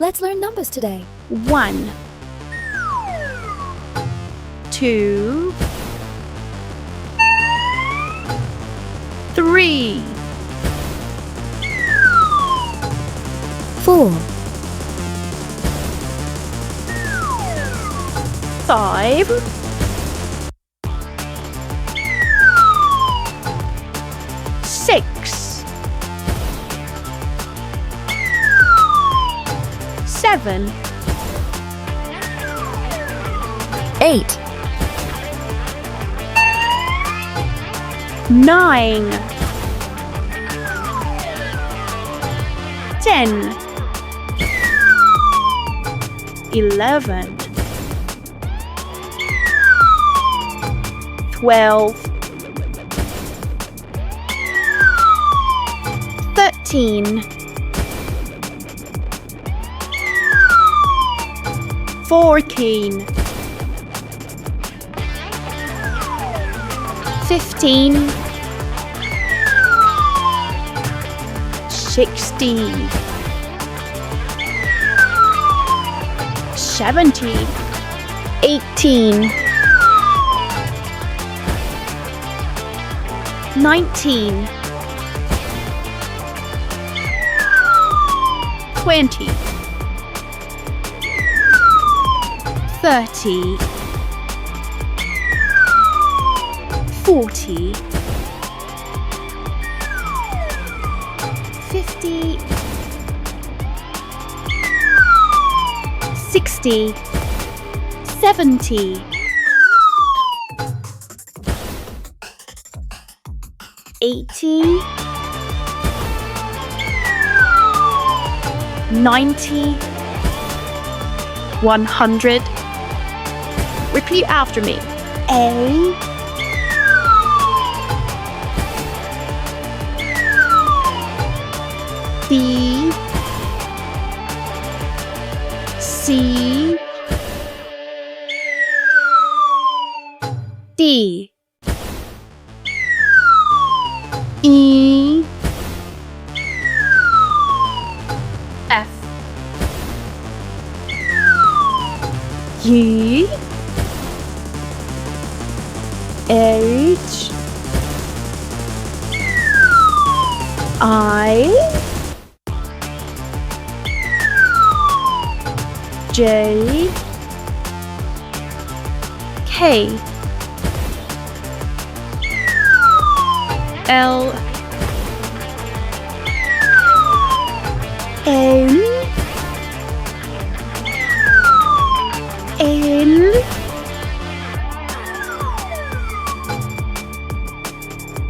Let's learn numbers today. 1 2 3 4 5 6 7 8 9 10 11 12 13 14 15 16 17 18 19 20 30 40 50 60 70 80 90 100 Repeat after me. A B C D E F G H I J K L M N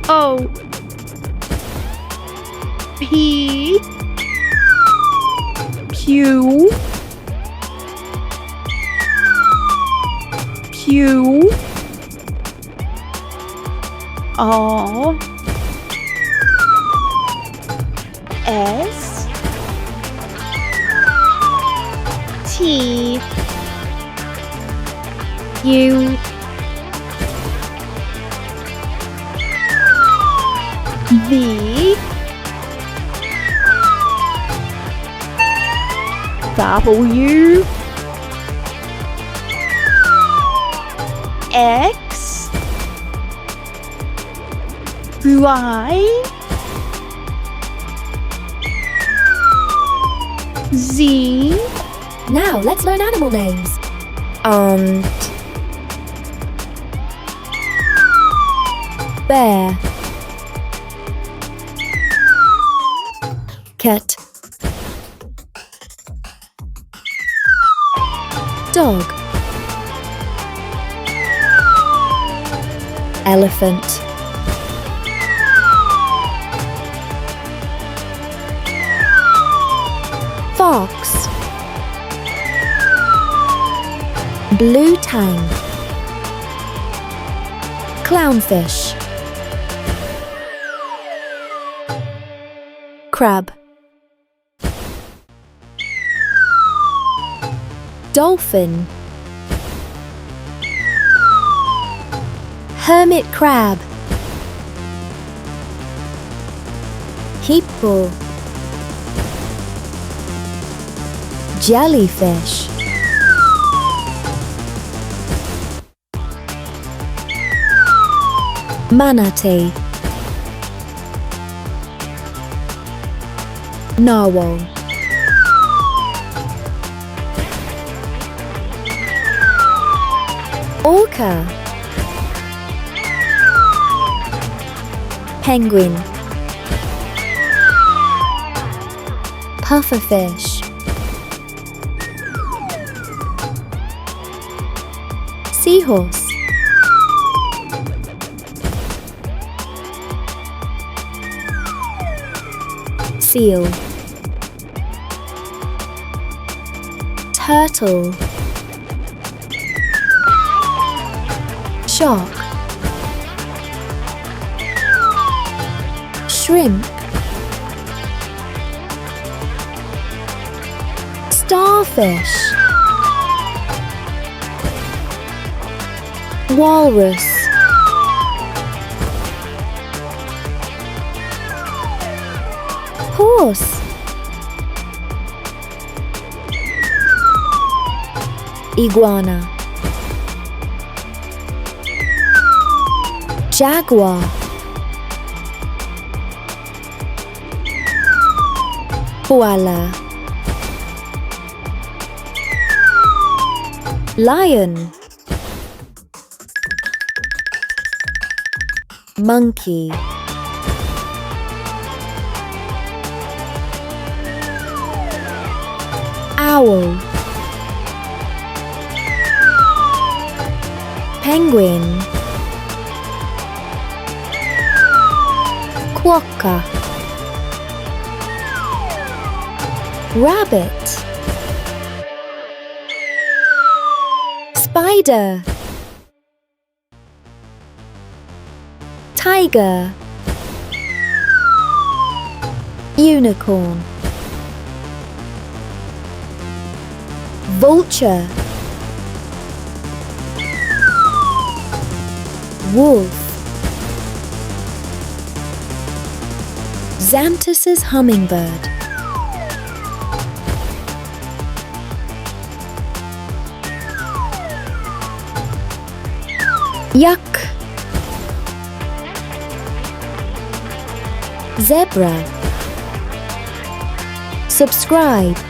O P Q R S T U V W X Y Z. Now let's learn animal names. Ant, bear, cat, dog, elephant, fox, blue tang, clownfish, crab, dolphin, hermit crab, hippo, jellyfish, manatee, narwhal, orca, penguin, pufferfish, seahorse, seal, turtle, shark, shrimp, starfish, walrus, horse, iguana, jaguar, koala, lion, monkey, owl, penguin, quokka, rabbit, spider, tiger, unicorn, vulture, wolf, Xanthus's hummingbird, yak, zebra. Subscribe.